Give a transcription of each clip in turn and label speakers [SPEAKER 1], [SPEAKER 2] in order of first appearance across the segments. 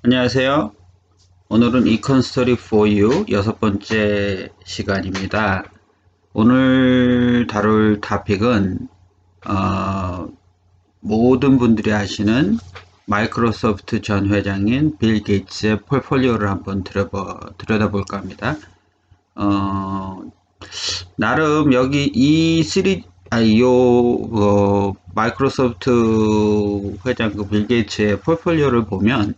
[SPEAKER 1] 안녕하세요. 오늘은 이컨스토리 for you 6번째 시간입니다. 오늘 다룰 토픽은 모든 분들이 아시는 마이크로소프트 전 회장인 빌 게이츠의 포트폴리오를 한번 들여다볼까 합니다. 나름 여기 이 시리즈 마이크로소프트 회장 빌 게이츠의 포트폴리오를 보면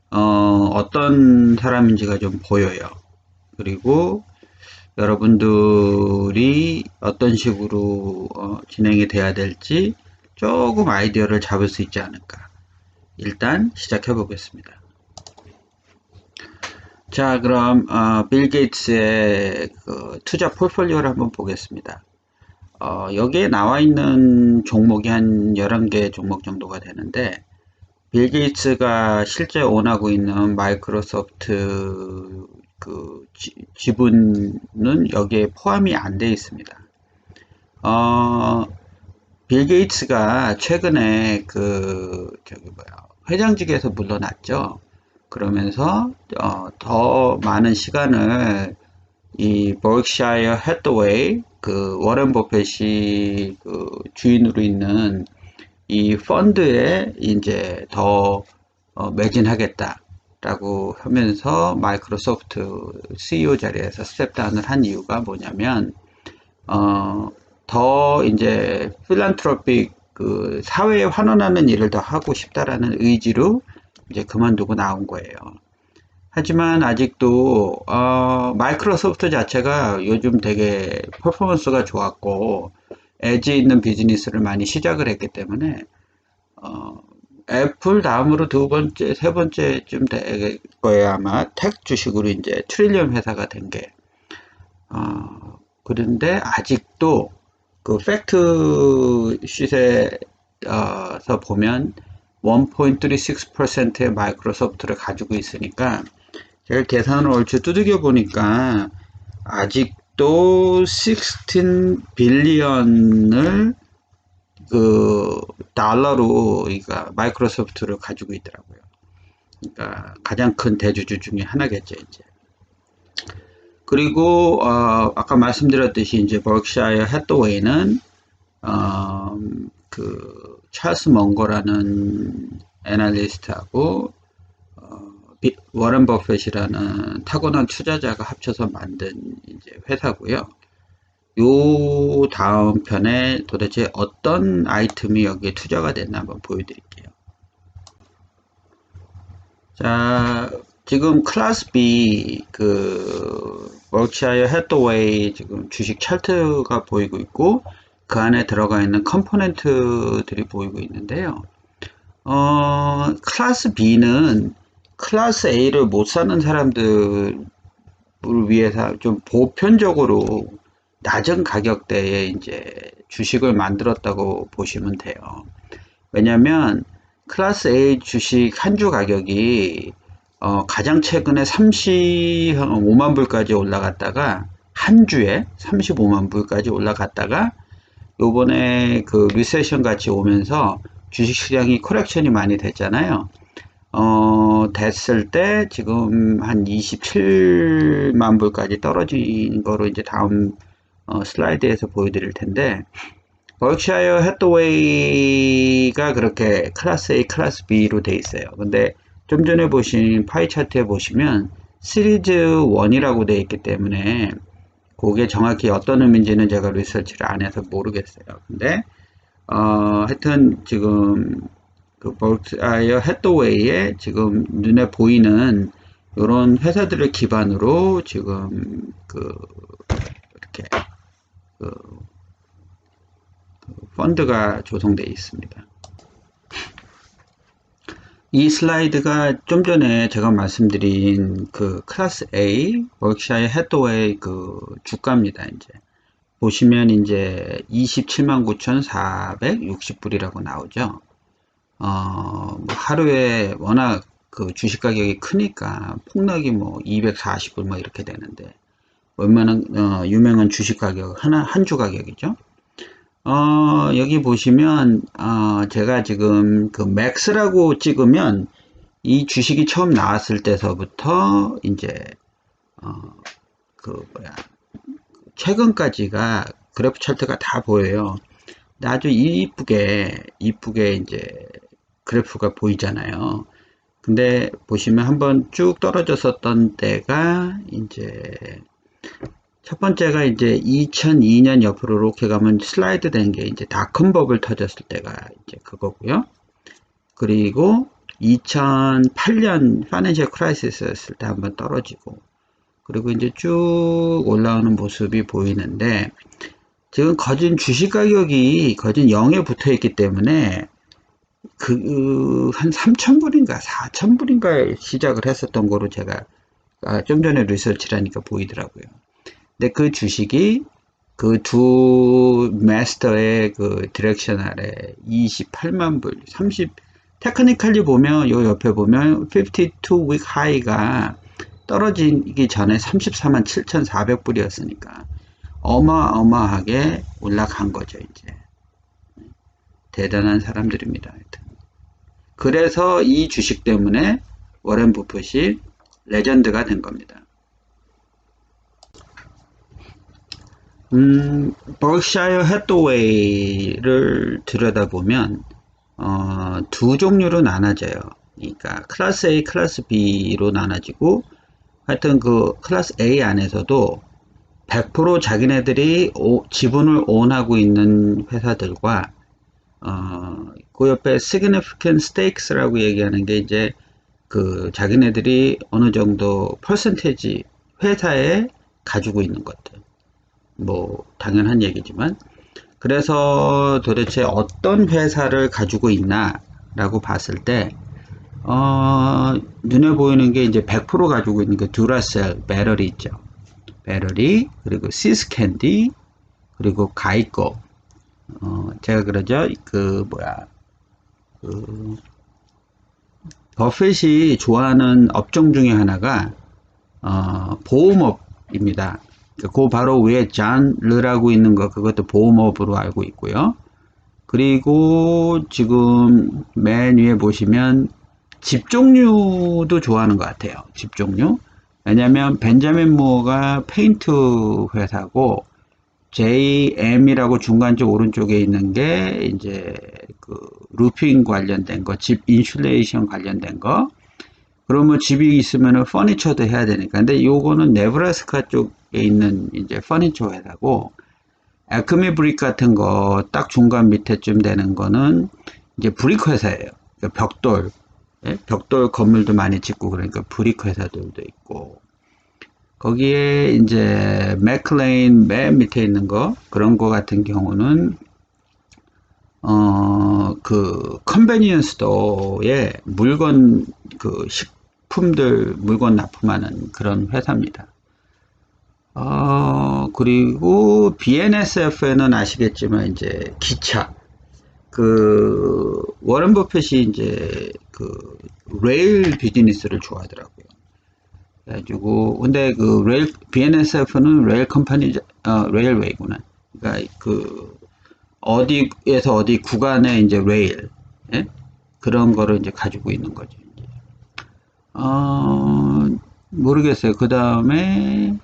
[SPEAKER 1] 어떤 사람인지가 좀 보여요. 그리고 여러분들이 어떤 식으로 진행이 돼야 될지 조금 아이디어를 잡을 수 있지 않을까. 일단 시작해 보겠습니다. 자, 그럼 빌 게이츠의 그 투자 포트폴리오를 한번 보겠습니다. 여기에 나와 있는 종목이 한 11개 종목 정도가 되는데, 빌 게이츠가 실제 오너하고 있는 마이크로소프트 그 지분은 여기에 포함이 안 되어 있습니다. 빌 게이츠가 최근에 회장직에서 물러났죠. 그러면서 더 많은 시간을 이 버크샤이어 해서웨이 그 워렌 버핏이 그 주인으로 있는 이 펀드에 이제 더 매진하겠다라고 하면서 마이크로소프트 CEO 자리에서 스텝다운을 한 이유가 뭐냐면 더 이제 필란트로픽 그 사회에 환원하는 일을 더 하고 싶다라는 의지로 이제 그만두고 나온 거예요. 하지만 아직도 마이크로소프트 자체가 요즘 되게 퍼포먼스가 좋았고 엣지 있는 비즈니스를 많이 시작을 했기 때문에 애플 다음으로 두 번째, 세 번째쯤 될 거예요. 아마 택 주식으로 이제 트릴리언 회사가 된 게. 그런데 아직도 그 팩트 쉿에서 보면 1.36%의 마이크로소프트를 가지고 있으니까 제가 계산을 얼추 두들겨 보니까 아직도 16 빌리언을 그 달러로 그러니까 마이크로소프트를 가지고 있더라고요. 그러니까 가장 큰 대주주 중에 하나겠죠, 이제. 그리고 아까 말씀드렸듯이 이제 버크샤이어 해서웨이는 그 찰스 먼거라는 애널리스트하고 워렌 버핏이라는 타고난 투자자가 합쳐서 만든 이제 회사고요. 요 다음 편에 도대체 어떤 아이템이 여기에 투자가 됐나 한번 보여드릴게요. 자, 지금 클래스 B 그 버크샤이어 해서웨이 지금 주식 차트가 보이고 있고 그 안에 들어가 있는 컴포넌트들이 보이고 있는데요. 클래스 B는 클래스 A를 못 사는 사람들을 위해서 좀 보편적으로 낮은 가격대에 이제 주식을 만들었다고 보시면 돼요. 왜냐면 클래스 A 주식 한 주 가격이 가장 최근에 35만 불까지 올라갔다가 한 주에 35만 불까지 올라갔다가 요번에 그 리세션 같이 오면서 주식 시장이 코렉션이 많이 됐잖아요. 됐을 때 지금 한 27만 불까지 떨어진 거로 이제 다음 슬라이드에서 보여드릴 텐데 버크샤이어 해서웨이가 그렇게 클래스 A, 클래스 B로 돼 있어요. 근데 좀 전에 보신 파이 차트에 보시면 시리즈 1이라고 돼 있기 때문에 그게 정확히 어떤 의미인지는 제가 리서치를 안 해서 모르겠어요. 근데 하여튼 지금 그 버크샤이어 해서웨이에 지금 눈에 보이는 이런 회사들을 기반으로 지금 이렇게 그 펀드가 조성되어 있습니다. 이 슬라이드가 좀 전에 제가 말씀드린 그 클래스 A 버크샤이어 해서웨이 그 주가입니다. 이제 보시면 이제 279,460불이라고 나오죠. 뭐 하루에 워낙 그 주식 가격이 크니까 폭락이 뭐 240불 뭐 이렇게 되는데, 웬만한 유명한 주식 가격 한 주 가격이죠. 여기 보시면 제가 지금 그 맥스라고 찍으면 이 주식이 처음 나왔을 때서부터 이제 그 뭐야 최근까지가 그래프 차트가 다 보여요. 근데 아주 이쁘게 이제 그래프가 보이잖아요. 근데 보시면 한번 쭉 떨어졌었던 때가 이제 첫 번째가 이제 2002년 옆으로 이렇게 가면 슬라이드 된 게 이제 닷컴 버블 터졌을 때가 이제 그거고요. 그리고 2008년 파이낸셜 크라이시스였을 때 한번 떨어지고, 그리고 이제 쭉 올라오는 모습이 보이는데, 지금 거진 주식 가격이 거진 0에 붙어 있기 때문에 한 3,000불인가 4,000불인가에 시작을 했었던 거로 제가 좀 전에 리서치를 하니까 보이더라고요. 근데 그 주식이 그 두 마스터의 그 디렉션 아래 28만 불, 30, 테크니컬리 보면 요 옆에 보면 52 week high가 떨어지기 전에 34만 7,400불이었으니까 어마어마하게 올라간 거죠, 이제. 대단한 사람들입니다. 하여튼. 그래서 이 주식 때문에 워렌 버핏이 레전드가 된 겁니다. 버크샤이어 해서웨이를 들여다보면 두 종류로 나눠져요. 그러니까 클래스 A, 클래스 B로 나눠지고, 하여튼 그 클래스 A 안에서도 100% 자기네들이 지분을 오wn하고 있는 회사들과 그 옆에 significant stakes라고 얘기하는 게 이제 그 자기네들이 어느 정도 퍼센테이지 회사에 가지고 있는 것들, 뭐 당연한 얘기지만, 그래서 도대체 어떤 회사를 가지고 있나 라고 봤을 때 눈에 보이는 게 이제 100% 가지고 있는 게 듀라셀 배터리 있죠. 배터리, 그리고 시스캔디, 그리고 가이코. 제가 그러죠. 그 버핏이 좋아하는 업종 중에 하나가 보험업입니다. 그 바로 위에 잔르라고 있는 거, 그것도 보험업으로 알고 있고요. 그리고 지금 맨 위에 보시면 집 종류도 좋아하는 것 같아요. 집 종류. 왜냐면 벤자민 무어가 페인트 회사고, JM이라고 중간 쪽 오른쪽에 있는 게 이제 그 루핑 관련된 거, 집 인슐레이션 관련된 거. 그러면 집이 있으면은 퍼니처도 해야 되니까. 근데 요거는 네브라스카 쪽에 있는 이제 퍼니처 회사고, 애크미 브릭 같은 거 딱 중간 밑에쯤 되는 거는 이제 브릭 회사예요. 그러니까 벽돌, 예? 벽돌 건물도 많이 짓고 그러니까 브릭 회사들도 있고, 거기에 이제 맥클레인 맨 밑에 있는 거, 그런 거 같은 경우는 그 컨베니언스 스토어에 물건, 그 식품들 물건 납품하는 그런 회사입니다. 그리고 BNSF는 아시겠지만 이제 기차, 그 워런 버핏이 이제 그 레일 비즈니스를 좋아하더라고요. 그래가지고 근데 그 레일 BNSF는 레일 컴퍼니, 레일웨이구나. 그러니까 그 어디에서 어디 구간에 이제 레일, 예? 그런 거를 이제 가지고 있는 거죠. 이제. 모르겠어요. 그 다음에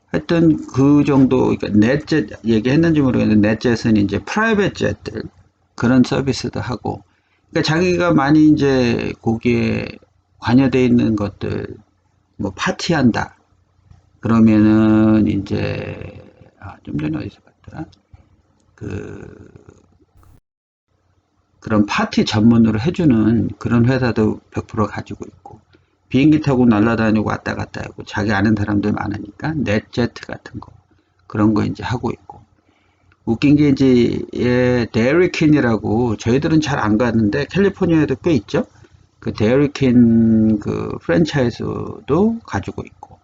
[SPEAKER 1] 하여튼 그 정도, 그러니까 넷젯 얘기했는지 모르겠는데, 넷젯은 이제 프라이빗 젯들 그런 서비스도 하고, 그러니까 자기가 많이 이제 거기에 관여되어 있는 것들, 뭐 파티한다 그러면은 이제 좀 전에 어디서 봤더라, 그 그런 파티 전문으로 해주는 그런 회사도 100% 가지고 있고, 비행기 타고 날아다니고 왔다 갔다 하고 자기 아는 사람들 많으니까 넷제트 같은 거 그런 거 이제 하고 있고. 웃긴 게 이제 데어리퀸이라고 저희들은 잘 안 가는데 캘리포니아에도 꽤 있죠. 그 데어리퀸 그 프랜차이즈도 가지고 있고,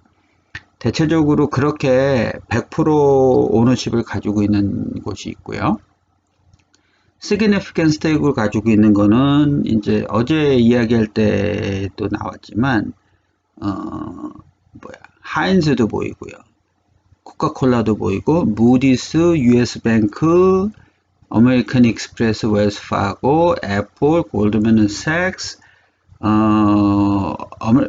[SPEAKER 1] 대체적으로 그렇게 100% 오너십을 가지고 있는 곳이 있고요. significant stake를 가지고 있는 거는 이제 어제 이야기할 때도 나왔지만 하인즈도 보이고요. 코카콜라도 보이고 무디스, US뱅크, 아메리칸 익스프레스, 웰스파고, 애플, 골드맨삭스,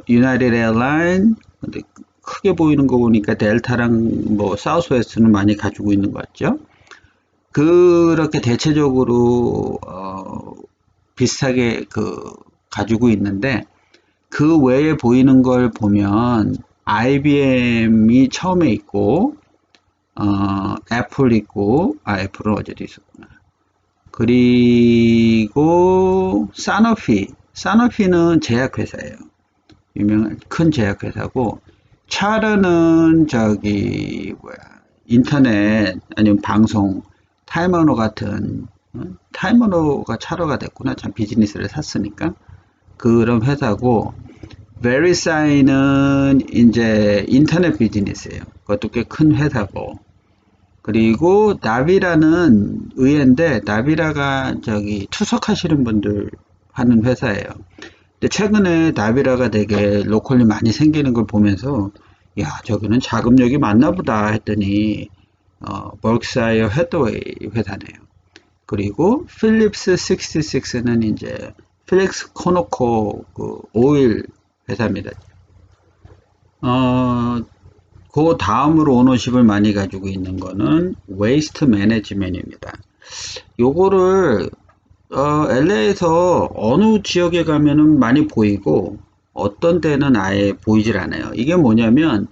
[SPEAKER 1] 유나이티드 에어라인. 근데 크게 보이는 거 보니까 델타랑 뭐 사우스웨스트는 많이 가지고 있는 것 같죠. 그렇게 대체적으로 비슷하게 가지고 있는데 그 외에 보이는 걸 보면 IBM이 처음에 있고 애플 있고 애플은 어제도 있었구나. 그리고 사노피는 제약회사예요. 유명한 큰 제약회사고 차르는 인터넷 아니면 방송 타임워너 같은 타임워너가 차러가 됐구나. 참 비즈니스를 샀으니까 그런 회사고 베리사인은 이제 인터넷 비즈니스예요. 그것도 꽤 큰 회사고 그리고 나비라는 의회인데 나비라가 투석하시는 분들 하는 회사예요. 근데 최근에 나비라가 되게 로컬리 많이 생기는 걸 보면서 야 저기는 자금력이 많나 보다 했더니 버크사이어 해더웨이 회사네요. 그리고 필립스 66는 이제 필릭스 코노코 오일 회사입니다. 그 다음으로 오너십을 많이 가지고 있는 거는 웨이스트 매니지먼트입니다. 요거를 LA에서 어느 지역에 가면은 많이 보이고 어떤 데는 아예 보이질 않아요. 이게 뭐냐면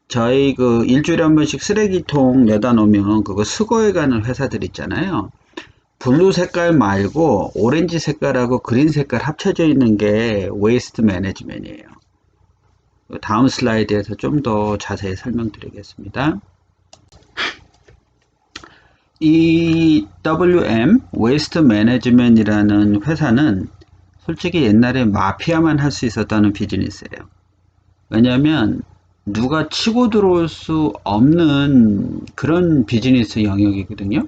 [SPEAKER 1] 저희 일주일에 한 번씩 쓰레기통 내다 놓으면 그거 수거해 가는 회사들 있잖아요. 블루 색깔 말고 오렌지 색깔하고 그린 색깔 합쳐져 있는 게 웨이스트 매니지먼트예요. 다음 슬라이드에서 좀 더 자세히 설명드리겠습니다. 이 WM 웨이스트 매니지먼트이라는 회사는 솔직히 옛날에 마피아만 할 수 있었다는 비즈니스예요. 왜냐하면 누가 치고 들어올 수 없는 그런 비즈니스 영역이거든요.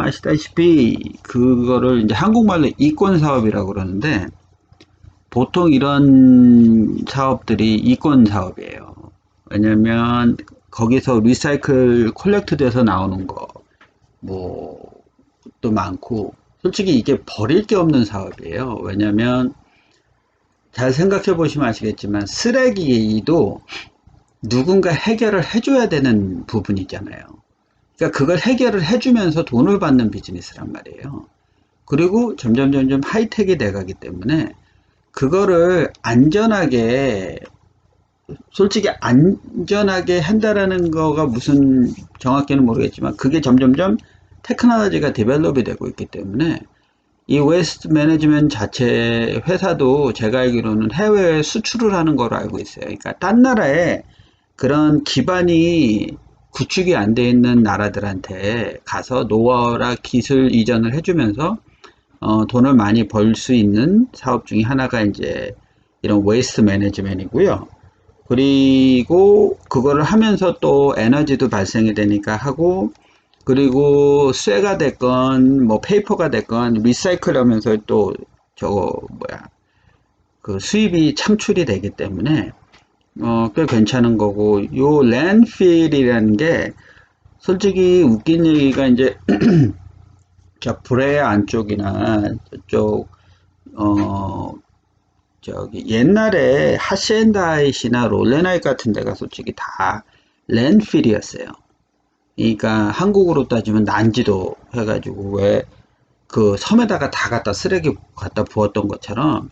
[SPEAKER 1] 아시다시피 그거를 이제 한국말로 이권 사업이라고 그러는데 보통 이런 사업들이 이권 사업이에요. 왜냐면 거기서 리사이클 콜렉트 돼서 나오는 거 또 많고 솔직히 이게 버릴 게 없는 사업이에요. 왜냐면 잘 생각해 보시면 아시겠지만 쓰레기도 누군가 해결을 해줘야 되는 부분이잖아요. 그러니까 그걸 해결을 해주면서 돈을 받는 비즈니스란 말이에요. 그리고 점점 하이텍이 돼가기 때문에 그거를 안전하게 솔직히 안전하게 한다라는 거가 무슨 정확히는 모르겠지만 그게 점점점 테크놀로지가 디벨롭이 되고 있기 때문에 이 웨스트 매니지먼트 자체 회사도 제가 알기로는 해외에 수출을 하는 거로 알고 있어요. 그러니까 딴 나라에 그런 기반이 구축이 안 돼 있는 나라들한테 가서 노하우나 기술 이전을 해주면서 돈을 많이 벌 수 있는 사업 중에 하나가 이제 이런 웨이스트 매니지먼트이고요. 그리고 그거를 하면서 또 에너지도 발생이 되니까 하고 그리고 쇠가 됐건 뭐 페이퍼가 됐건 리사이클 하면서 또 그 수입이 창출이 되기 때문에 꽤 괜찮은 거고 요 랜필이라는 게 솔직히 웃긴 얘기가 이제 저 브레아 안쪽이나 저쪽 옛날에 하센다이시나 롤레나이 같은 데가 솔직히 다 랜필이었어요. 그러니까 한국으로 따지면 난지도 해가지고 왜 그 섬에다가 다 갖다 쓰레기 갖다 부었던 것처럼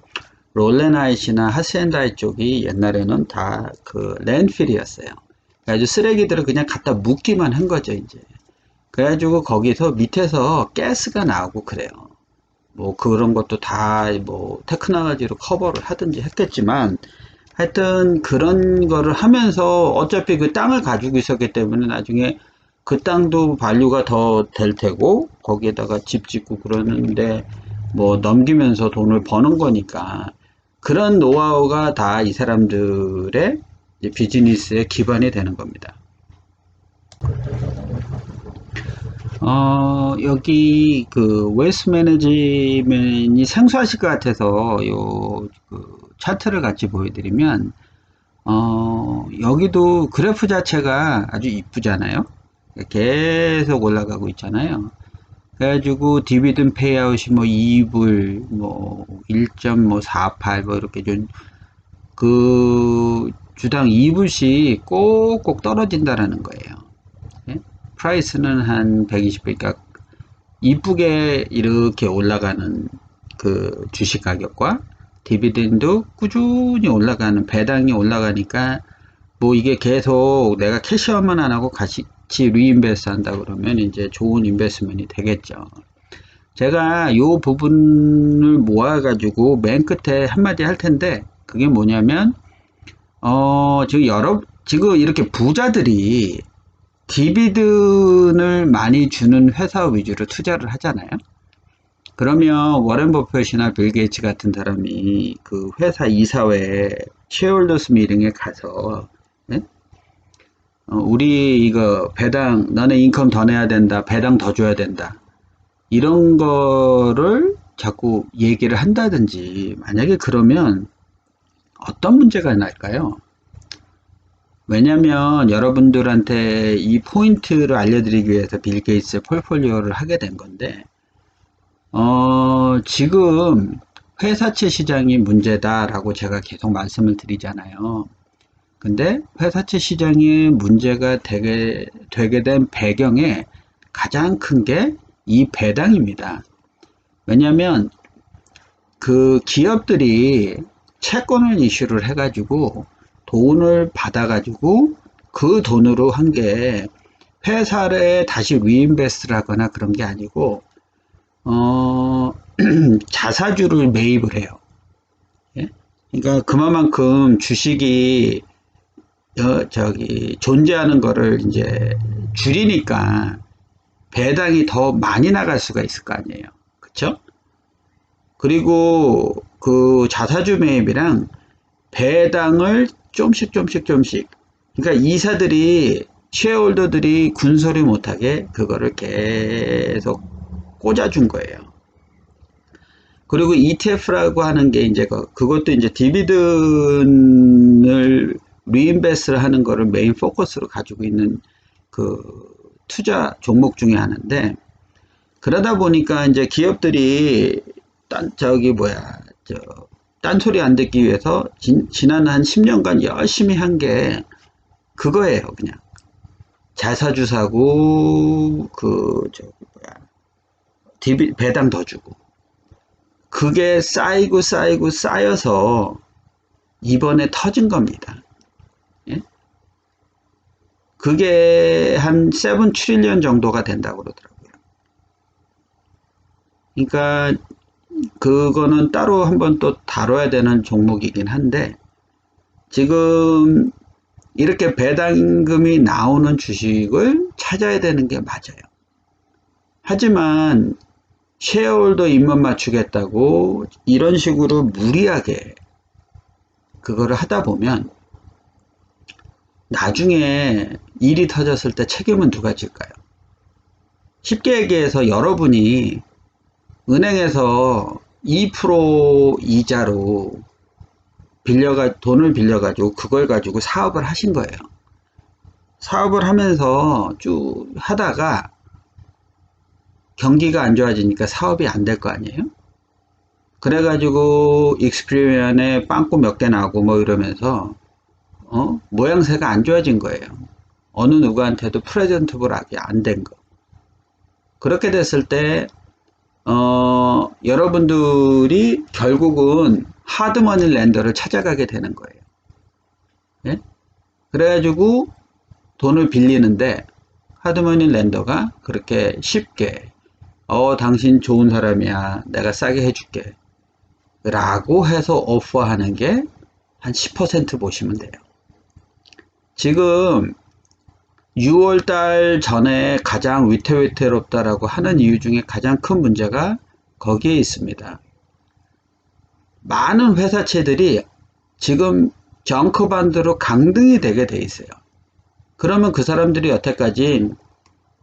[SPEAKER 1] 롤레나이시나 하센다이 쪽이 옛날에는 다 그 랜필이었어요. 그래가지고 쓰레기들을 그냥 갖다 묻기만 한 거죠 이제. 그래가지고 거기서 밑에서 가스가 나오고 그래요. 뭐 그런 것도 다 뭐 테크놀로지로 커버를 하든지 했겠지만 하여튼 그런 거를 하면서 어차피 그 땅을 가지고 있었기 때문에 나중에 그 땅도 발류가 더 될 테고 거기에다가 집 짓고 그러는데 뭐 넘기면서 돈을 버는 거니까 그런 노하우가 다 이 사람들의 비즈니스의 기반이 되는 겁니다. 여기 그 웨스트 매니지먼이 생소하실 것 같아서 그 차트를 같이 보여드리면, 여기도 그래프 자체가 아주 이쁘잖아요. 계속 올라가고 있잖아요. 그래가지고 디비든 페이아웃이 뭐 2불, 뭐 1.48, 뭐 이렇게 좀 그 주당 2불씩 꼭꼭 떨어진다라는 거예요. 예? 프라이스는 한 120불, 그러니까 이쁘게 이렇게 올라가는 그 주식 가격과 디비den드 꾸준히 올라가는 배당이 올라가니까 뭐 이게 계속 내가 캐시아웃만 안 하고 같이 리인베스트 한다 그러면 이제 좋은 인베스트먼이 되겠죠. 제가 요 부분을 모아가지고 맨 끝에 한마디 할 텐데, 그게 뭐냐면, 지금 이렇게 부자들이 디비든을 많이 주는 회사 위주로 투자를 하잖아요. 그러면 워렌 버핏이나 빌 게이츠 같은 사람이 그 회사 이사회 쉐어홀더스 미팅에 가서, 예? 우리 이거 배당, 너네 인컴 더 내야 된다, 배당 더 줘야 된다, 이런 거를 자꾸 얘기를 한다든지, 만약에 그러면 어떤 문제가 날까요? 왜냐면 여러분들한테 이 포인트를 알려드리기 위해서 빌 게이츠 폴폴리오를 하게 된 건데, 지금 회사채 시장이 문제다라고 제가 계속 말씀을 드리잖아요. 근데 회사채 시장의 문제가 되게 된 배경에 가장 큰 게 이 배당입니다. 왜냐면 그 기업들이 채권을 이슈를 해가지고 돈을 받아가지고 그 돈으로 한 게 회사에 다시 리인베스트를 하거나 그런 게 아니고, 자사주를 매입을 해요. 예? 그러니까 그만큼 주식이 존재하는 거를 이제 줄이니까 배당이 더 많이 나갈 수가 있을 거 아니에요. 그쵸? 그리고 그 자사주 매입이랑 배당을 좀씩, 그러니까 이사들이, 쉐어홀더들이 군소리 못하게 그거를 계속 꽂아준 거예요. 그리고 ETF라고 하는 게 이제 그것도 이제 디비든을 리인베스트를 하는 거를 메인 포커스로 가지고 있는 그 투자 종목 중에 하나인데, 그러다 보니까 이제 기업들이 딴소리 안 듣기 위해서 지난 한 10년간 열심히 한 게 그거예요. 그냥 자사주 사고 배당 더 주고, 그게 쌓여서 이번에 터진 겁니다. 예? 그게 한 7 트릴리언 정도가 된다고 그러더라고요. 그러니까 그거는 따로 한번 또 다뤄야 되는 종목이긴 한데, 지금 이렇게 배당금이 나오는 주식을 찾아야 되는 게 맞아요. 하지만 쉐어홀더 입맛 맞추겠다고 이런 식으로 무리하게 그거를 하다 보면 나중에 일이 터졌을 때 책임은 누가 질까요? 쉽게 얘기해서 여러분이 은행에서 2% 이자로 돈을 빌려가지고 그걸 가지고 사업을 하신 거예요. 사업을 하면서 쭉 하다가 경기가 안 좋아지니까 사업이 안 될 거 아니에요? 그래가지고 익스피리언에 빵꾸 몇 개 나고 뭐 이러면서 모양새가 안 좋아진 거예요. 어느 누구한테도 프레젠터블하게 안 된 거. 그렇게 됐을 때 여러분들이 결국은 하드머니 랜더를 찾아가게 되는 거예요. 예? 그래가지고 돈을 빌리는데 하드머니 랜더가 그렇게 쉽게 당신 좋은 사람이야, 내가 싸게 해줄게 라고 해서 오퍼하는 게 한 10% 보시면 돼요. 지금 6월달 전에 가장 위태롭다라고 하는 이유 중에 가장 큰 문제가 거기에 있습니다. 많은 회사채들이 지금 정크반드로 강등이 되게 돼 있어요. 그러면 그 사람들이 여태까지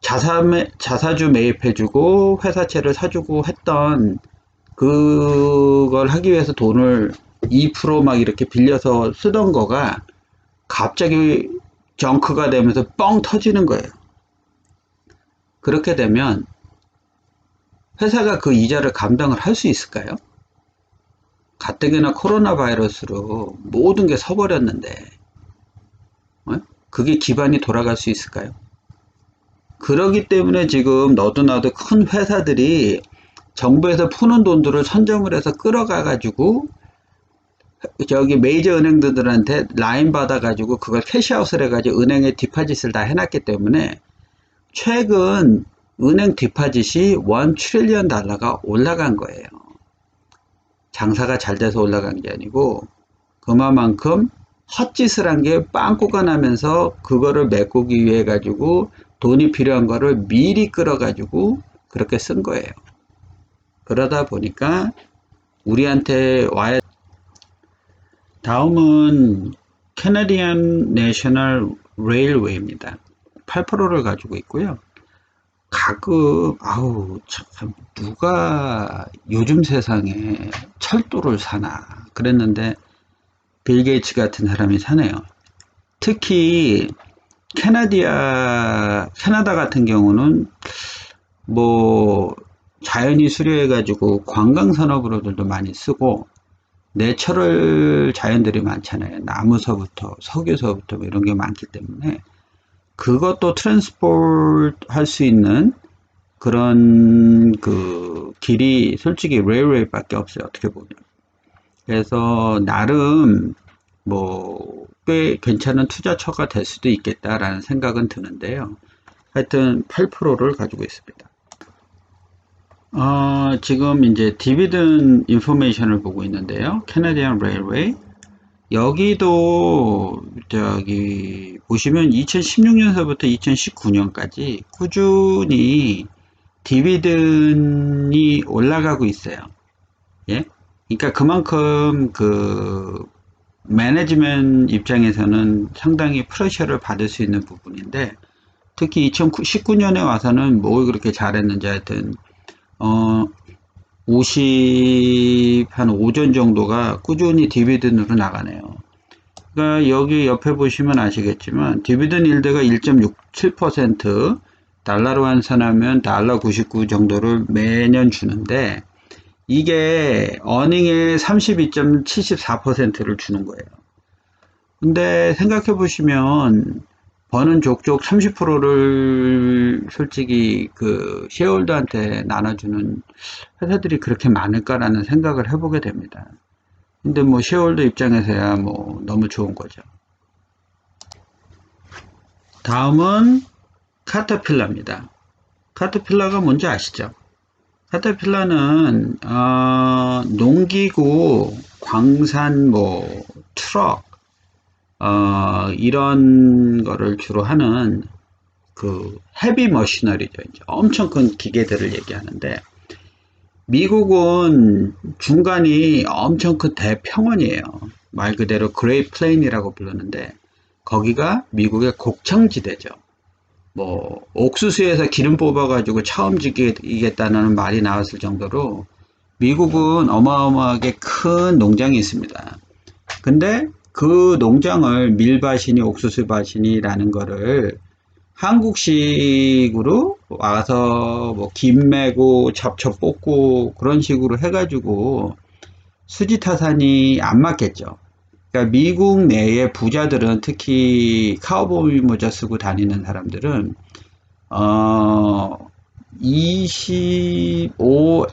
[SPEAKER 1] 자사주 매입해주고 회사채를 사주고 했던 그걸 하기 위해서 돈을 2%막 이렇게 빌려서 쓰던 거가 갑자기 정크가 되면서 뻥 터지는 거예요. 그렇게 되면 회사가 그 이자를 감당을 할 수 있을까요? 가뜩이나 코로나 바이러스로 모든 게 서버렸는데 그게 기반이 돌아갈 수 있을까요? 그러기 때문에 지금 너도 나도 큰 회사들이 정부에서 푸는 돈들을 선점을 해서 끌어가 가지고 저기 메이저 은행들한테 라인 받아 가지고 그걸 캐시아웃을 해 가지고 은행에 디파짓을 다 해놨기 때문에 최근 은행 디파짓이 1 트릴리언 달러가 올라간 거예요. 장사가 잘 돼서 올라간 게 아니고 그만큼 헛짓을 한 게 빵꾸가 나면서 그거를 메꾸기 위해 가지고 돈이 필요한 거를 미리 끌어 가지고 그렇게 쓴 거예요. 그러다 보니까 우리한테 와야. 다음은 캐나디안 내셔널 레일웨이입니다. 8%를 가지고 있고요. 가끔 참 누가 요즘 세상에 철도를 사나 그랬는데 빌 게이츠 같은 사람이 사네요. 특히 캐나다 같은 경우는 뭐 자연이 수려해 가지고 관광 산업으로들도 많이 쓰고 내처럴 자연들이 많잖아요. 나무서부터 석유서부터 뭐 이런 게 많기 때문에 그것도 트랜스포트 할 수 있는 그런 그 길이 솔직히 레일웨이밖에 없어요. 어떻게 보면. 그래서 나름 뭐 꽤 괜찮은 투자처가 될 수도 있겠다라는 생각은 드는데요. 하여튼 8%를 가지고 있습니다. 지금 이제 디비든 인포메이션을 보고 있는데요. 캐나디안 레일웨이. 여기도 저기 보시면 2016년서부터 2019년까지 꾸준히 디비든이 올라가고 있어요. 예? 그러니까 그만큼 그 매니지먼트 입장에서는 상당히 프레셔를 받을 수 있는 부분인데 특히 2019년에 와서는 뭘 그렇게 잘했는지 하여튼 50한 5전 정도가 꾸준히 디비든으로 나가네요. 그러니까 여기 옆에 보시면 아시겠지만 디비든 일드가 1.67% 달러로 환산하면 달러 99 정도를 매년 주는데 이게 어닝의 32.74%를 주는 거예요. 근데 생각해 보시면 버는 족족 30%를 솔직히 그 쉐어홀더한테 나눠주는 회사들이 그렇게 많을까라는 생각을 해보게 됩니다. 근데 뭐 쉐어홀더 입장에서야 뭐 너무 좋은 거죠. 다음은 카터필라입니다. 카터필라가 뭔지 아시죠? 카터필라는 농기구, 광산, 뭐 트럭 이런 거를 주로 하는 그 헤비 머시너리죠. 이제 엄청 큰 기계들을 얘기하는데 미국은 중간이 엄청 큰 대평원이에요. 말 그대로 그레이트 플레인이라고 부르는데 거기가 미국의 곡창지대죠. 뭐 옥수수에서 기름 뽑아가지고 차 움직이겠다는 말이 나왔을 정도로 미국은 어마어마하게 큰 농장이 있습니다. 근데 그 농장을 밀밭이니 옥수수밭이니라는 거를 한국식으로 와서 뭐 김 매고 잡초 뽑고 그런 식으로 해가지고 수지타산이 안 맞겠죠. 그러니까 미국 내의 부자들은 특히 카우보이 모자 쓰고 다니는 사람들은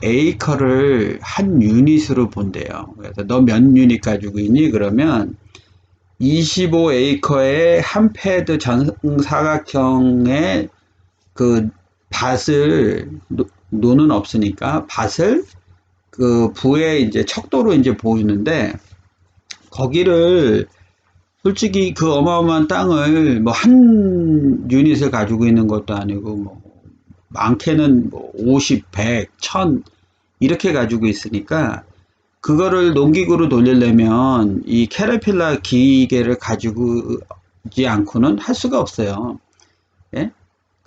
[SPEAKER 1] 25에이커를 한 유닛으로 본대요. 그래서 너 몇 유닛 가지고 있니? 그러면 25에이커의 한 패드 정사각형의 그 밭을 노는 없으니까 밭을 그 부에 이제 척도로 이제 보이는데 거기를 솔직히 그 어마어마한 땅을 뭐 한 유닛을 가지고 있는 것도 아니고 뭐 많게는 뭐 50, 100, 1000 이렇게 가지고 있으니까 그거를 농기구로 돌리려면 이 캐terpillar 기계를 가지고 지 않고는 할 수가 없어요. 예?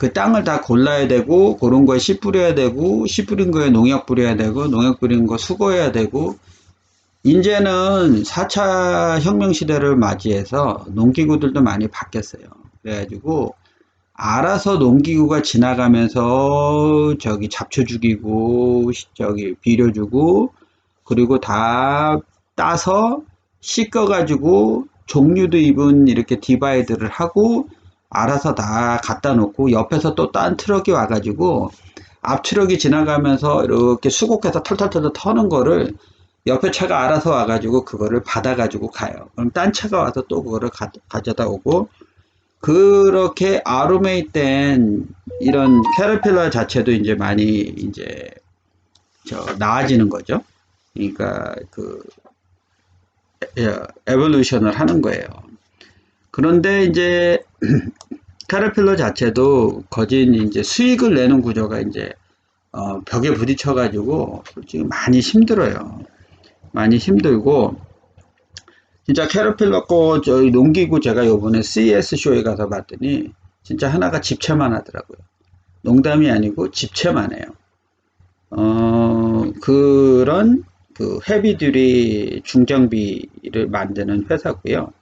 [SPEAKER 1] 그 땅을 다 골라야 되고, 그런 거에 씨 뿌려야 되고, 씨 뿌린 거에 농약 뿌려야 되고, 농약 뿌린 거 수거해야 되고, 이제는 4차 혁명 시대를 맞이해서 농기구들도 많이 바뀌었어요. 그래가지고, 알아서 농기구가 지나가면서 저기 잡초 죽이고, 저기 비료 주고, 그리고 다 따서 씻어가지고 종류도 입은 이렇게 디바이드를 하고 알아서 다 갖다 놓고 옆에서 또 딴 트럭이 와가지고 앞 트럭이 지나가면서 이렇게 수곡해서 털털털털 터는 거를 옆에 차가 알아서 와가지고 그거를 받아가지고 가요. 그럼 딴 차가 와서 또 그거를 가져다 오고 그렇게 아로메이된 이런 캐터필러 자체도 이제 많이 이제 나아지는 거죠. 그러니까 그 에볼루션을 하는 거예요. 그런데 이제 캐터필러 자체도 거진 이제 수익을 내는 구조가 이제 벽에 부딪혀 가지고 솔직히 많이 힘들어요. 많이 힘들고 진짜 캐터필러 거 저희 농기구 제가 요번에 CES 쇼에 가서 봤더니 진짜 하나가 집채만 하더라고요. 농담이 아니고 집채만 해요. 그런 그 헤비듀리 중장비를 만드는 회사고요.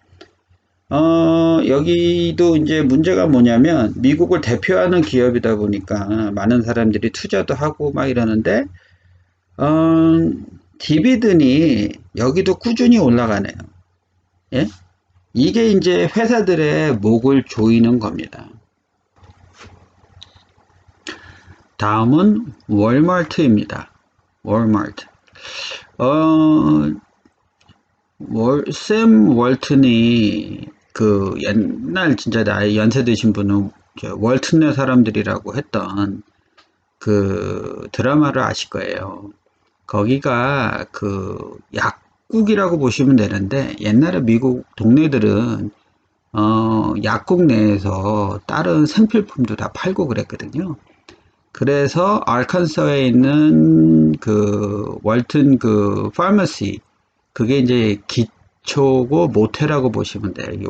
[SPEAKER 1] 여기도 이제 문제가 뭐냐면 미국을 대표하는 기업이다 보니까 많은 사람들이 투자도 하고 막 이러는데 어, 디비든이 여기도 꾸준히 올라가네요. 예? 이게 이제 회사들의 목을 조이는 겁니다. 다음은 월마트입니다. 월마트. 샘 월튼이 그 옛날 진짜 나이 연세 드신 분은 월튼네 사람들이라고 했던 그 드라마를 아실 거예요. 거기가 그 약국이라고 보시면 되는데 옛날에 미국 동네들은 약국 내에서 다른 생필품도 다 팔고 그랬거든요. 그래서 알칸서에 있는 그 월튼 그 파머시 그게 이제 기초고 모텔이라고 보시면 돼요. 이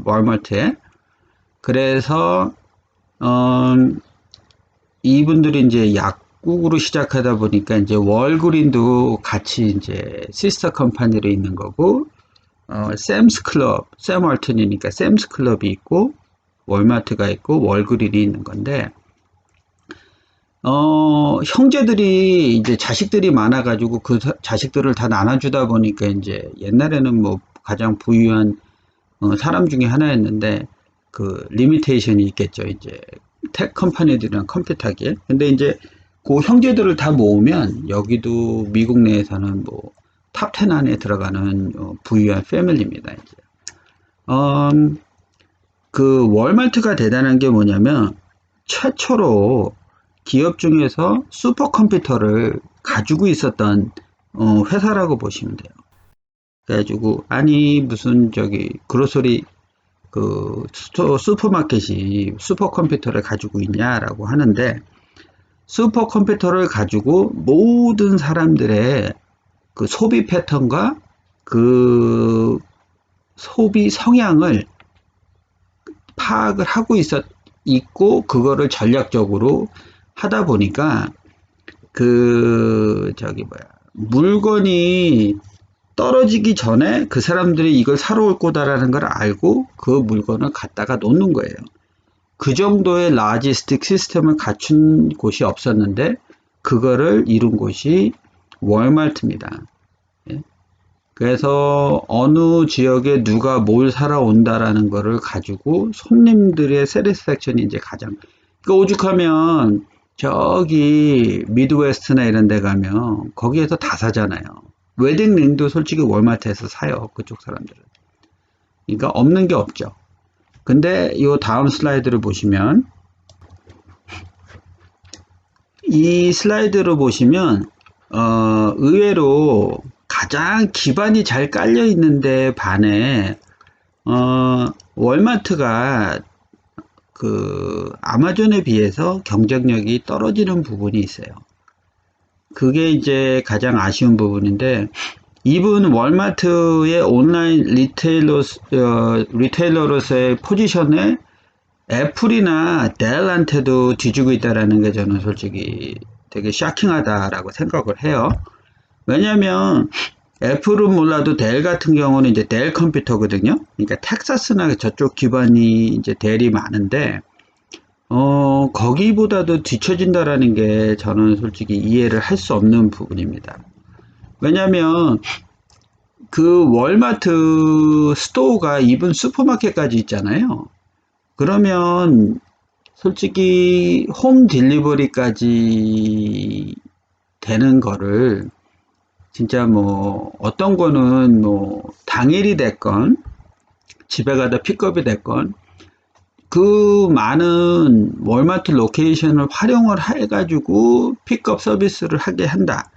[SPEAKER 1] 월마트에. 그래서 어, 이분들이 이제 약국으로 시작하다 보니까 이제 월그린도 같이 이제 시스터 컴퍼니로 있는 거고 샘스 클럽, 샘 월튼이니까 샘스 클럽이 있고 월마트가 있고 월그린이 있는 건데 형제들이 이제 자식들이 많아가지고 그 자식들을 다 나눠주다 보니까 이제 옛날에는 뭐 가장 부유한 사람 중에 하나였는데 그 리미테이션이 있겠죠. 이제 텍 컴퍼니들이랑 컴퓨터기에. 근데 이제 그 형제들을 다 모으면 여기도 미국 내에서는 뭐 탑 10 안에 들어가는 부유한 패밀리입니다. 이제. 그 월마트가 대단한 게 뭐냐면 최초로 기업 중에서 슈퍼컴퓨터를 가지고 있었던 회사라고 보시면 돼요. 그래가지고 아니 무슨 저기 그로서리 그 슈퍼마켓이 슈퍼컴퓨터를 가지고 있냐라고 하는데 슈퍼컴퓨터를 가지고 모든 사람들의 그 소비 패턴과 그 소비 성향을 파악을 하고 있고 그거를 전략적으로 하다 보니까 그 저기 뭐야 물건이 떨어지기 전에 그 사람들이 이걸 사러 올 거다라는 걸 알고 그 물건을 갖다가 놓는 거예요. 그 정도의 라지스틱 시스템을 갖춘 곳이 없었는데 그거를 이룬 곳이 월마트입니다. 예? 그래서 어느 지역에 누가 뭘 사러 온다라는 거를 가지고 손님들의 세티스팩션이 이제 가장 그러니까 오죽하면 저기 미드웨스트나 이런 데 가면 거기에서 다 사잖아요. 웨딩링도 솔직히 월마트에서 사요. 그쪽 사람들은. 그러니까 없는 게 없죠. 근데 이 다음 슬라이드를 보시면 이 슬라이드를 보시면 의외로 가장 기반이 잘 깔려 있는데 반해 월마트가 그 아마존에 비해서 경쟁력이 떨어지는 부분이 있어요. 그게 이제 가장 아쉬운 부분인데 이분 월마트의 온라인 리테일러로서의 포지션에 애플이나 델한테도 뒤지고 있다라는 게 저는 솔직히 되게 쇼킹하다라고 생각을 해요. 왜냐면 애플은 몰라도 델 같은 경우는 이제 델 컴퓨터거든요. 그러니까 텍사스나 저쪽 기반이 이제 델이 많은데 거기보다도 뒤처진다라는 게 저는 솔직히 이해를 할 수 없는 부분입니다. 왜냐면 그 월마트 스토어가 이분 슈퍼마켓까지 있잖아요. 그러면 솔직히 홈 딜리버리까지 되는 거를 진짜 뭐 어떤 거는 뭐 당일이 됐건 집에 가다 픽업이 됐건 그 많은 월마트 로케이션을 활용을 해가지고 픽업 서비스를 하게 한다.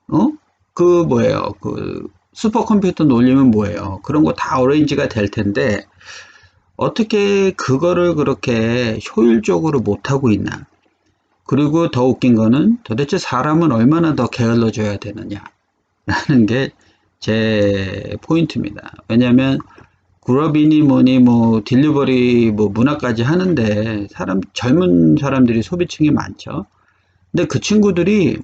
[SPEAKER 1] 어? 그 뭐예요? 그 슈퍼컴퓨터 놀리면 뭐예요? 그런 거 다 어레인지가 될 텐데 어떻게 그거를 그렇게 효율적으로 못하고 있나? 그리고 더 웃긴 거는 도대체 사람은 얼마나 더 게을러 줘야 되느냐? 라는 게 제 포인트입니다. 왜냐면 그룹이니 뭐니 뭐 딜리버리 뭐 문화까지 하는데 젊은 사람들이 소비층이 많죠. 근데 그 친구들이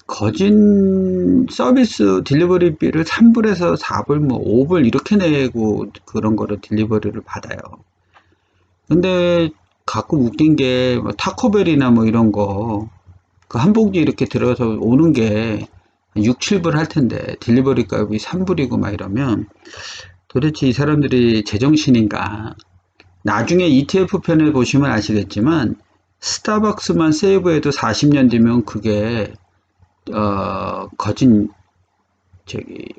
[SPEAKER 1] 거진 서비스 딜리버리비를 3불에서 4불 뭐 5불 이렇게 내고 그런 거를 딜리버리를 받아요. 근데 가끔 웃긴 게뭐 타코벨이나 뭐 이런 거 그 한 봉지 이렇게 들어서 오는 게 6, 7불 할 텐데 딜리버리 값이 3불이고 막 이러면 도대체 이 사람들이 제정신인가. 나중에 ETF 편을 보시면 아시겠지만 스타벅스만 세이브해도 40년 뒤면 그게 거진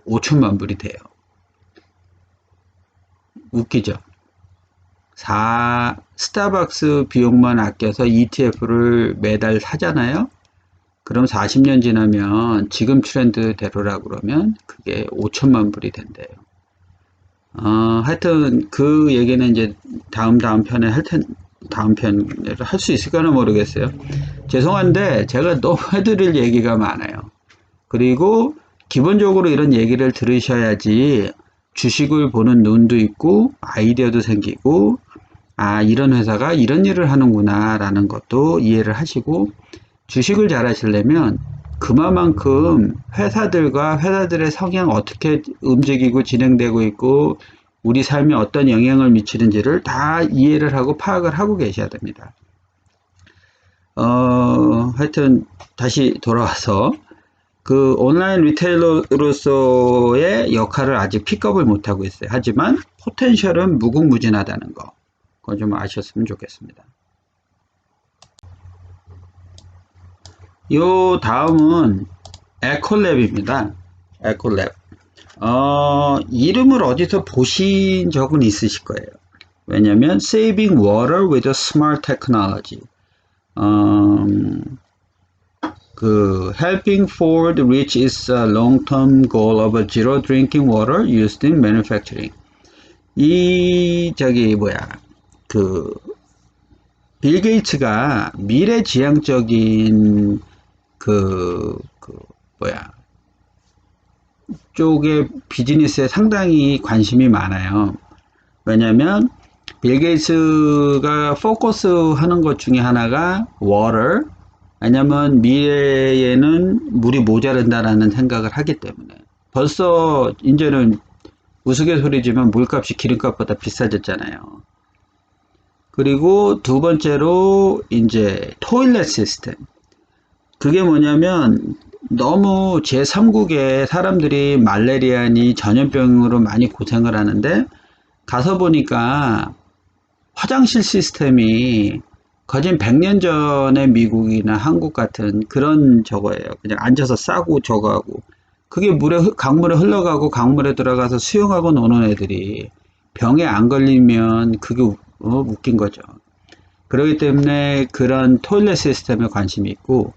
[SPEAKER 1] 5천만 불이 돼요. 웃기죠. 스타벅스 비용만 아껴서 ETF를 매달 사잖아요. 그럼 40년 지나면 지금 트렌드대로라 그러면 그게 5천만 불이 된대요. 하여튼 그 얘기는 이제 다음 편에 다음 편을 할 수 있을까는 모르겠어요. 죄송한데 제가 너무 해드릴 얘기가 많아요. 그리고 기본적으로 이런 얘기를 들으셔야지 주식을 보는 눈도 있고 아이디어도 생기고 이런 회사가 이런 일을 하는구나 라는 것도 이해를 하시고 주식을 잘 하시려면 그만큼 회사들과 회사들의 성향 어떻게 움직이고 진행되고 있고 우리 삶에 어떤 영향을 미치는지를 다 이해를 하고 파악을 하고 계셔야 됩니다. 하여튼 다시 돌아와서 그 온라인 리테일러로서의 역할을 아직 픽업을 못하고 있어요. 하지만 포텐셜은 무궁무진하다는 거. 그거 좀 아셨으면 좋겠습니다. 요 다음은 에콜랩입니다. 에콜랩. 이름을 어디서 보신 적은 있으실 거예요. 왜냐면 Saving Water with a Smart Technology. Helping Ford reach its long-term goal of zero drinking water used in manufacturing. 빌 게이츠가 미래지향적인 쪽의 비즈니스에 상당히 관심이 많아요. 왜냐면 빌 게이츠가 포커스 하는 것 중에 하나가 water. 왜냐면 미래에는 물이 모자란다라는 생각을 하기 때문에 벌써 이제는 우스갯소리지만 물값이 기름값보다 비싸졌잖아요. 그리고 두 번째로 이제 토일렛 시스템. 그게 뭐냐면 너무 제3국에 사람들이 말레리아니 전염병으로 많이 고생을 하는데 가서 보니까 화장실 시스템이 거진 100년 전에 미국이나 한국 같은 그런 저거예요. 그냥 앉아서 싸고 저거하고 그게 강물에 흘러가고 강물에 들어가서 수영하고 노는 애들이 병에 안 걸리면 그게 웃긴 거죠. 그렇기 때문에 그런 토일렛 시스템에 관심이 있고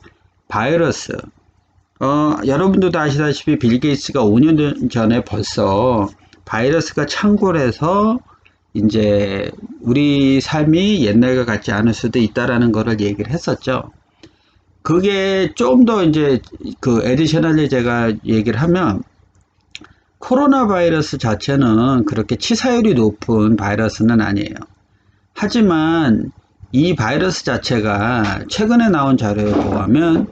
[SPEAKER 1] 바이러스. 여러분들도 아시다시피 빌 게이츠가 5년 전에 벌써 바이러스가 창궐해서 이제 우리 삶이 옛날과 같지 않을 수도 있다라는 거를 얘기를 했었죠. 그게 좀 더 이제 에디셔널리 제가 얘기를 하면 코로나 바이러스 자체는 그렇게 치사율이 높은 바이러스는 아니에요. 하지만 이 바이러스 자체가 최근에 나온 자료에 보면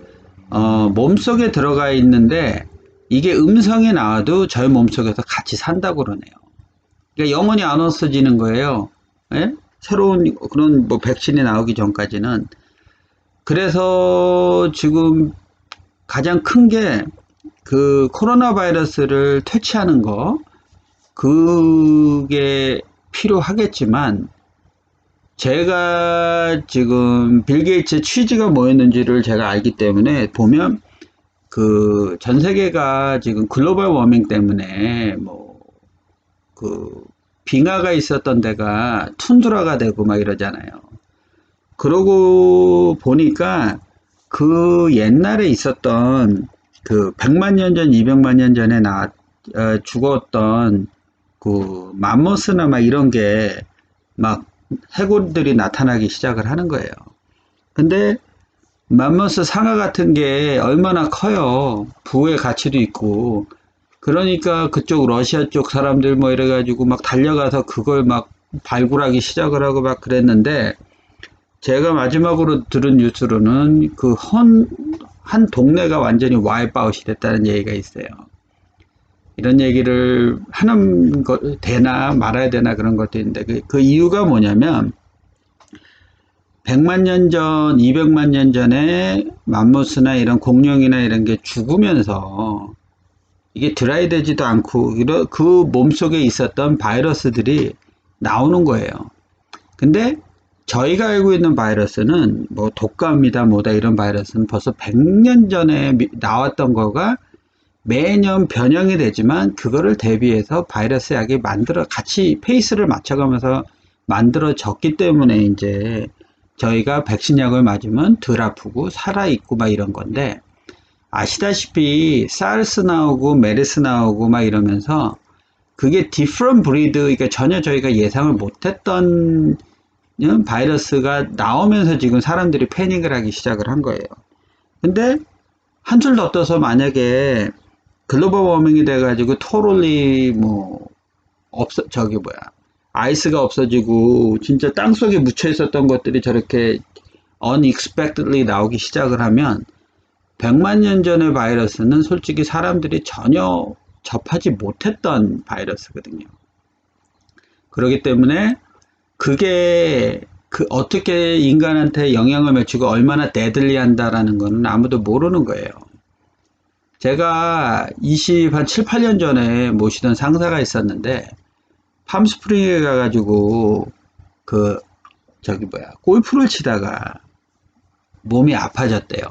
[SPEAKER 1] 몸속에 들어가 있는데 이게 음성이 나와도 저희 몸속에서 같이 산다고 그러네요. 그러니까 영원히 안 없어지는 거예요. 예? 새로운 그런 뭐 백신이 나오기 전까지는. 그래서 지금 가장 큰 게 그 코로나 바이러스를 퇴치하는 거, 그게 필요하겠지만, 제가 지금 빌 게이츠의 취지가 뭐였는지를 제가 알기 때문에 보면 그 전 세계가 지금 글로벌 워밍 때문에 뭐 그 빙하가 있었던 데가 툰드라가 되고 막 이러잖아요. 그러고 보니까 그 옛날에 있었던 그 100만 년 전, 200만 년 전에 죽었던 그 맘모스나 막 이런 게 막 해골들이 나타나기 시작을 하는 거예요. 근데 맘모스 상어 같은 게 얼마나 커요. 부의 가치도 있고. 그러니까 그쪽 러시아 쪽 사람들 뭐 이래가지고 막 달려가서 그걸 막 발굴하기 시작을 하고 막 그랬는데, 제가 마지막으로 들은 뉴스로는 그 한 동네가 완전히 와이프아웃이 됐다는 얘기가 있어요. 이런 얘기를 하는 거 되나 말아야 되나 그런 것도 있는데, 그 이유가 뭐냐면 100만 년 전, 200만 년 전에 맘모스나 이런 공룡이나 이런 게 죽으면서 이게 드라이 되지도 않고 그 몸속에 있었던 바이러스들이 나오는 거예요. 근데 저희가 알고 있는 바이러스는 뭐 독감이다 뭐다 이런 바이러스는 벌써 100년 전에 나왔던 거가 매년 변형이 되지만 그거를 대비해서 바이러스 약이 같이 페이스를 맞춰가면서 만들어졌기 때문에 이제 저희가 백신 약을 맞으면 덜 아프고 살아있고 막 이런 건데, 아시다시피 사르스 나오고 메르스 나오고 막 이러면서 그게 디프런 브리드, 그러니까 전혀 저희가 예상을 못했던 바이러스가 나오면서 지금 사람들이 패닉을 하기 시작을 한 거예요. 근데 한술 더 떠서 만약에 글로벌 워밍이 돼가지고 토롤리 뭐 아이스가 없어지고 진짜 땅속에 묻혀 있었던 것들이 저렇게 unexpectedly 나오기 시작을 하면 100만 년 전의 바이러스는 솔직히 사람들이 전혀 접하지 못했던 바이러스거든요. 그렇기 때문에 그게 어떻게 인간한테 영향을 미치고 얼마나 데들리한다라는 거는 아무도 모르는 거예요. 제가 7, 8년 전에 모시던 상사가 있었는데 팜스프링에 가가지고 골프를 치다가 몸이 아파졌대요.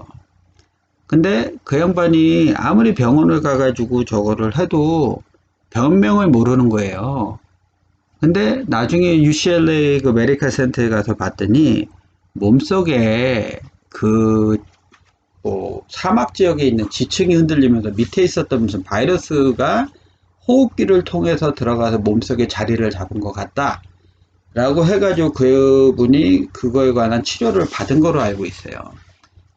[SPEAKER 1] 근데 그 양반이 아무리 병원을 가가지고 저거를 해도 병명을 모르는 거예요. 근데 나중에 UCLA 그 메디컬 센터에 가서 봤더니 몸속에 사막 지역에 있는 지층이 흔들리면서 밑에 있었던 무슨 바이러스가 호흡기를 통해서 들어가서 몸속에 자리를 잡은 것 같다 라고 해가지고 그분이 그거에 관한 치료를 받은 거로 알고 있어요.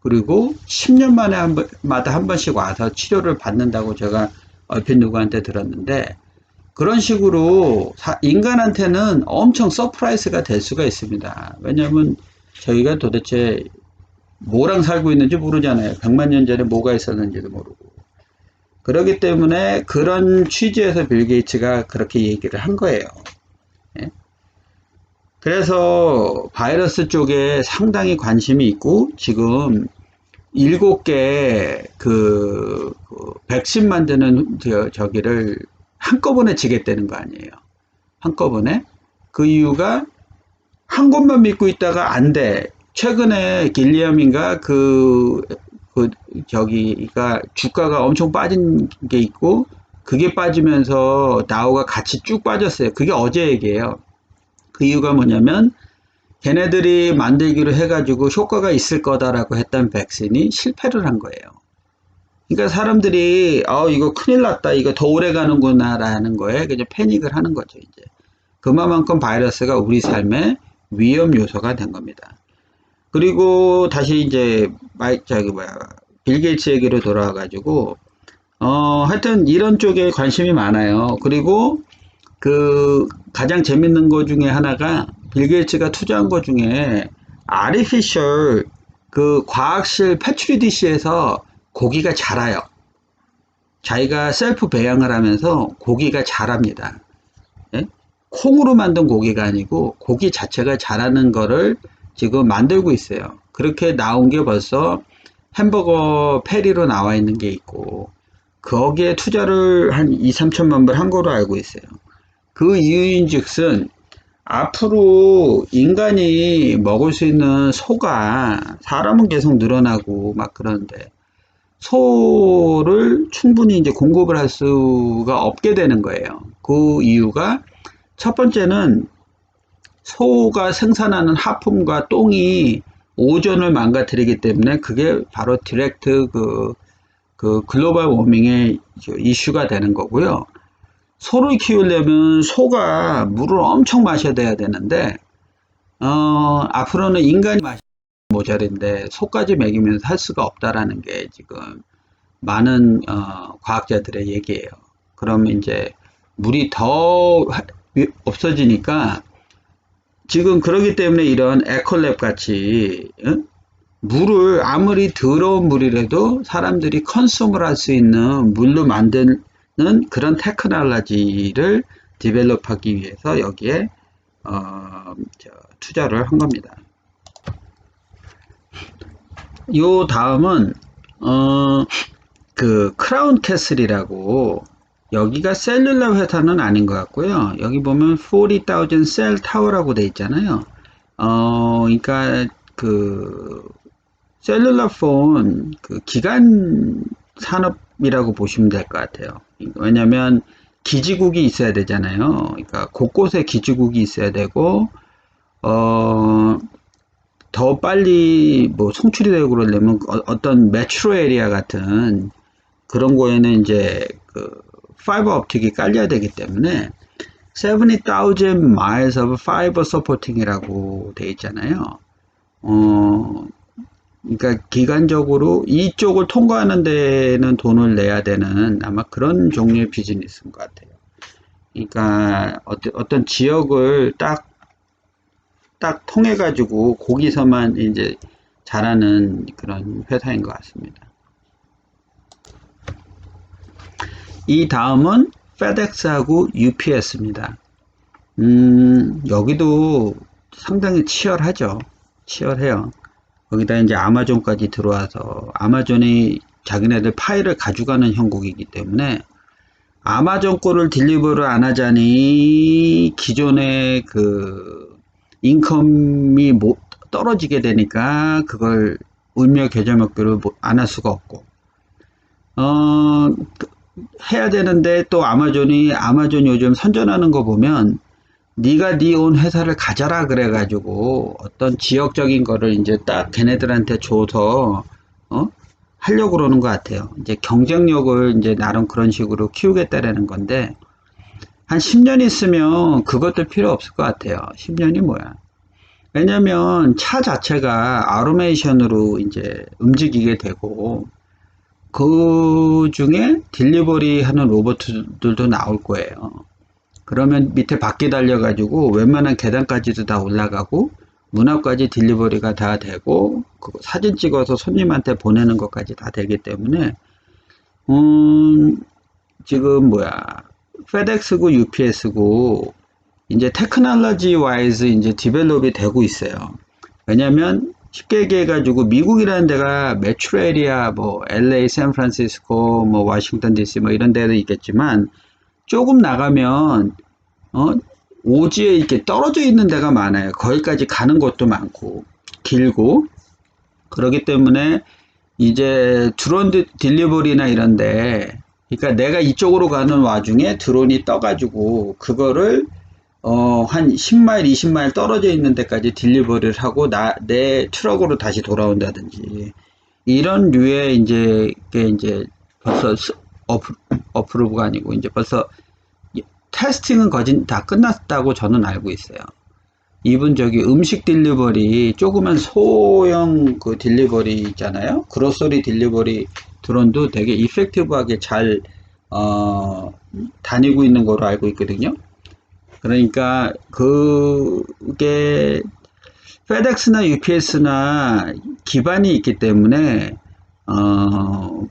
[SPEAKER 1] 그리고 10년 만에 마다 한 번씩 와서 치료를 받는다고 제가 얼핏 누구한테 들었는데, 그런 식으로 인간한테는 엄청 서프라이즈가 될 수가 있습니다. 왜냐하면 저희가 도대체 뭐랑 살고 있는지 모르잖아요. 100만 년 전에 뭐가 있었는지도 모르고. 그렇기 때문에 그런 취지에서 빌 게이츠가 그렇게 얘기를 한 거예요. 예? 그래서 바이러스 쪽에 상당히 관심이 있고, 지금 7개 백신 만드는 저기를 한꺼번에 지겠다는 거 아니에요. 한꺼번에. 그 이유가 한 곳만 믿고 있다가 안 돼. 최근에 길리엄인가 저기가 주가가 엄청 빠진 게 있고, 그게 빠지면서 다우가 같이 쭉 빠졌어요. 그게 어제 얘기예요. 그 이유가 뭐냐면 걔네들이 만들기로 해가지고 효과가 있을 거다라고 했던 백신이 실패를 한 거예요. 그러니까 사람들이 이거 큰일 났다, 이거 더 오래 가는구나 라는 거에 그냥 패닉을 하는 거죠. 이제 그만큼 바이러스가 우리 삶의 위험 요소가 된 겁니다. 그리고 다시 이제 빌 게이츠 얘기로 돌아와가지고 하여튼 이런 쪽에 관심이 많아요. 그리고 가장 재밌는 거 중에 하나가 빌 게이츠가 투자한 것 중에 아티피셜 그 과학실 패츄리 디시에서 고기가 자라요. 자기가 셀프 배양을 하면서 고기가 자랍니다. 예? 콩으로 만든 고기가 아니고 고기 자체가 자라는 거를 지금 만들고 있어요. 그렇게 나온 게 벌써 햄버거 패리로 나와 있는 게 있고 거기에 투자를 한 2, 3천만 불 한 거로 알고 있어요. 그 이유인 즉슨 앞으로 인간이 먹을 수 있는 소가 사람은 계속 늘어나고 막 그러는데 소를 충분히 이제 공급을 할 수가 없게 되는 거예요. 그 이유가 첫 번째는 소가 생산하는 하품과 똥이 오존을 망가뜨리기 때문에 그게 바로 디렉트 그 글로벌 워밍의 이슈가 되는 거고요. 소를 키우려면 소가 물을 엄청 마셔야 되는데 앞으로는 인간이 마시는 모자른데 소까지 먹이면서 할 수가 없다라는 게 지금 많은 과학자들의 얘기예요. 그럼 이제 물이 더 없어지니까 지금 그러기 때문에 이런 에콜랩 같이 물을 아무리 더러운 물이라도 사람들이 컨슘을 할 수 있는 물로 만드는 그런 테크놀로지를 디벨롭하기 위해서 여기에 투자를 한 겁니다. 요 다음은 그 크라운 캐슬이라고 여기가 셀룰러 회사는 아닌 것 같고요. 여기 보면 40,000 셀 타워라고 돼 있잖아요. 그러니까 그 셀룰러 폰 그 기간 산업이라고 보시면 될 것 같아요. 왜냐면 기지국이 있어야 되잖아요. 그러니까 곳곳에 기지국이 있어야 되고 더 빨리 뭐 송출이 되고 그러려면 어떤 메트로 에리아 같은 그런 거에는 이제 그 파이버 옵틱이 깔려야 되기 때문에 70,000 miles of fiber supporting이라고 돼 있잖아요. 그러니까 기간적으로 이쪽을 통과하는 데는 돈을 내야 되는 아마 그런 종류의 비즈니스인 것 같아요. 그러니까 어떤 지역을 딱 통해 가지고 거기서만 이제 잘하는 그런 회사인 것 같습니다. 이 다음은 FedEx하고 UPS입니다. 여기도 상당히 치열하죠. 치열해요. 거기다 이제 아마존까지 들어와서 아마존이 자기네들 파일을 가져가는 형국이기 때문에 아마존 거를 딜리버를 안 하자니 기존의 그 인컴이 떨어지게 되니까 그걸 울며 겨자 먹기를 안 할 수가 없고 해야 되는데 또 아마존 요즘 선전하는 거 보면 네가 네 온 회사를 가져라 그래가지고 어떤 지역적인 거를 이제 딱 걔네들한테 줘서 하려고 그러는 것 같아요. 이제 경쟁력을 이제 나름 그런 식으로 키우겠다라는 건데 한 10년 있으면 그것도 필요 없을 것 같아요. 10년이 뭐야? 왜냐면 차 자체가 아우토메이션으로 이제 움직이게 되고 그 중에 딜리버리 하는 로봇들도 나올 거예요. 그러면 밑에 바퀴 달려가지고 웬만한 계단까지도 다 올라가고 문 앞까지 딜리버리가 다 되고 사진 찍어서 손님한테 보내는 것까지 다 되기 때문에 지금 뭐야 페덱스고 UPS고 이제 테크놀로지 와이즈 이제 디벨롭이 되고 있어요. 왜냐면 쉽게 얘기해가지고 미국이라는 데가 메트로 에리아 뭐 LA, 샌프란시스코, 뭐 워싱턴 DC 뭐 이런 데도 있겠지만 조금 나가면 오지에 이렇게 떨어져 있는 데가 많아요. 거기까지 가는 것도 많고 길고 그렇기 때문에 이제 드론 딜리버리나 이런데 그러니까 내가 이쪽으로 가는 와중에 드론이 떠가지고 그거를 한 10마일, 20마일 떨어져 있는 데까지 딜리버리를 하고 내 트럭으로 다시 돌아온다든지 이런 류의 이제 벌써 어프로브가 아니고 이제 벌써 테스팅은 거진 다 끝났다고 저는 알고 있어요. 이분 저기 음식 딜리버리 조그만 소형 그 딜리버리 있잖아요. 그로서리 딜리버리 드론도 되게 이펙티브하게 잘 다니고 있는 거로 알고 있거든요. 그러니까 그게 페덱스나 UPS나 기반이 있기 때문에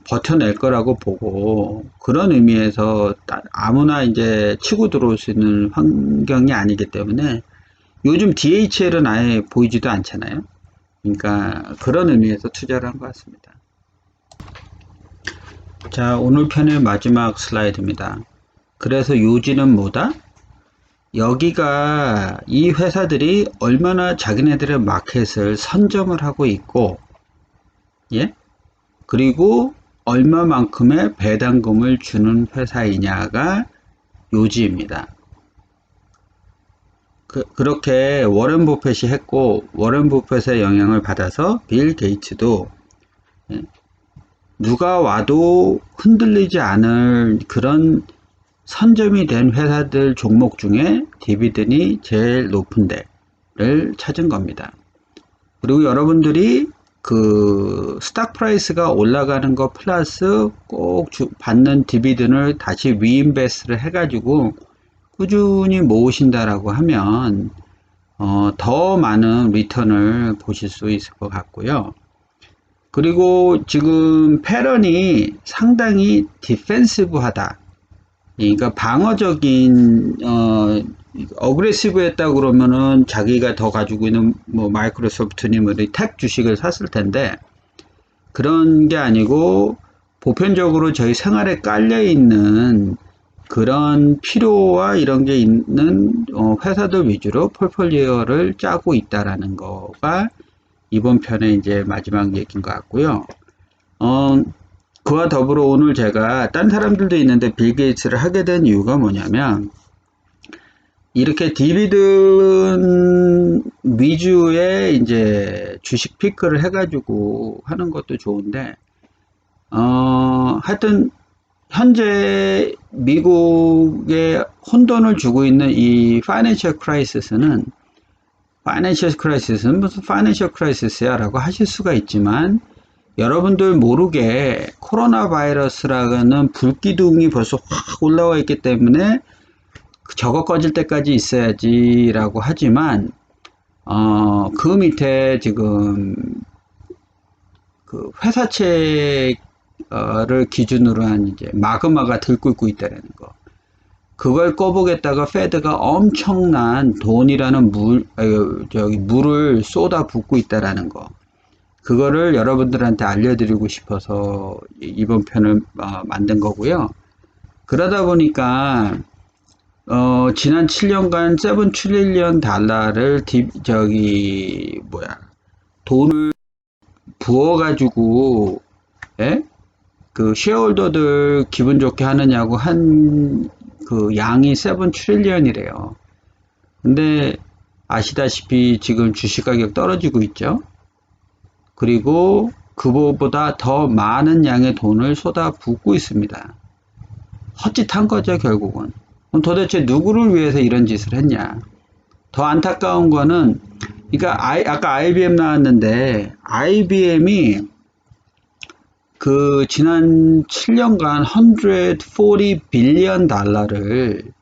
[SPEAKER 1] 버텨낼 거라고 보고, 그런 의미에서 아무나 이제 치고 들어올 수 있는 환경이 아니기 때문에 요즘 DHL은 아예 보이지도 않잖아요. 그러니까 그런 의미에서 투자를 한 것 같습니다. 자, 오늘 편의 마지막 슬라이드입니다. 그래서 요지는 뭐다? 여기가 이 회사들이 얼마나 자기네들의 마켓을 선점을 하고 있고, 예? 그리고 얼마만큼의 배당금을 주는 회사이냐가 요지입니다. 그렇게 워렌 버핏이 했고, 워렌 버핏의 영향을 받아서 빌 게이츠도, 예? 누가 와도 흔들리지 않을 그런 선점이 된 회사들 종목 중에 디비den이 제일 높은 데를 찾은 겁니다. 그리고 여러분들이 그 스탁 프라이스가 올라가는 거 플러스 꼭 받는 디비den을 다시 리인베스트를 해가지고 꾸준히 모으신다라고 하면 더 많은 리턴을 보실 수 있을 것 같고요. 그리고 지금 패런이 상당히 디펜시브하다. 그러니까 방어적인 어그레시브 했다 그러면은 자기가 더 가지고 있는 뭐 마이크로소프트니 뭐 텍 주식을 샀을 텐데, 그런 게 아니고 보편적으로 저희 생활에 깔려 있는 그런 필요와 이런 게 있는 회사들 위주로 폴폴리오를 짜고 있다라는 거가 이번 편의 이제 마지막 얘기인 것 같고요. 그와 더불어 오늘 제가 딴 사람들도 있는데 빌 게이츠를 하게 된 이유가 뭐냐면, 이렇게 디비든 위주의 이제 주식 피크를 해가지고 하는 것도 좋은데, 하여튼 현재 미국에 혼돈을 주고 있는 이 파이낸셜 크라이시스는 무슨 파이낸셜 크라이시스야 라고 하실 수가 있지만, 여러분들 모르게 코로나 바이러스라는 불기둥이 벌써 확 올라와 있기 때문에 저거 꺼질 때까지 있어야지 라고 하지만, 그 밑에 지금 그 회사채를 기준으로 한 이제 마그마가 들끓고 있다는 거. 그걸 꺼보겠다가 페드가 엄청난 돈이라는 물을 쏟아 붓고 있다라는 거. 그거를 여러분들한테 알려드리고 싶어서 이번 편을 만든 거고요. 그러다 보니까 지난 7년간 7 트릴리언 달러를 돈을 부어가지고, 예? 그 쉐어홀더들 기분 좋게 하느냐고 한 그 양이 7 트릴리언이래요. 근데 아시다시피 지금 주식 가격 떨어지고 있죠. 그리고 그거보다 더 많은 양의 돈을 쏟아붓고 있습니다. 헛짓한 거죠, 결국은. 그럼 도대체 누구를 위해서 이런 짓을 했냐? 더 안타까운 거는, 그러니까 아까 IBM 나왔는데, IBM이 그 지난 7년간 140 빌리언 달러를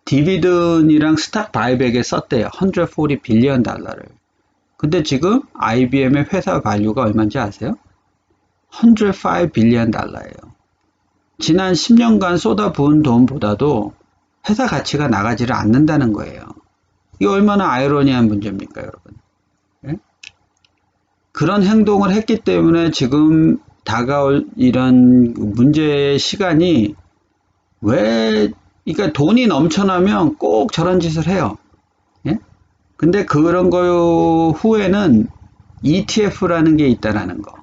[SPEAKER 1] 디비든이랑 스탁 바이백에 썼대요. 140 빌리언 달러를. 근데 지금 IBM의 회사 밸류가 얼마인지 아세요? 105 빌리언 달러예요. 지난 10년간 쏟아부은 돈보다도 회사 가치가 나가지를 않는다는 거예요. 이게 얼마나 아이러니한 문제입니까, 여러분? 예? 그런 행동을 했기 때문에 지금 다가올 이런 문제의 시간이 그러니까 돈이 넘쳐나면 꼭 저런 짓을 해요. 예? 근데 그런 거 후에는 ETF라는 게 있다라는 거.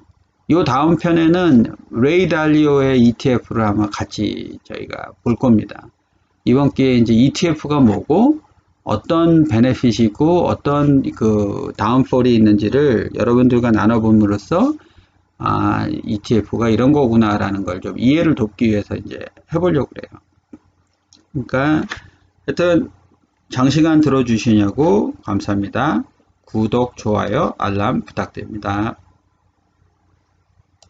[SPEAKER 1] 요 다음 편에는 레이 달리오의 ETF를 아마 같이 저희가 볼 겁니다. 이번 기회에 이제 ETF가 뭐고, 어떤 베네핏이 있고, 어떤 그 다운폴이 있는지를 여러분들과 나눠봄으로써, ETF가 이런 거구나라는 걸 좀 이해를 돕기 위해서 이제 해보려고 그래요. 그러니까, 하여튼, 장시간 들어주시냐고 감사합니다. 구독, 좋아요, 알람 부탁드립니다.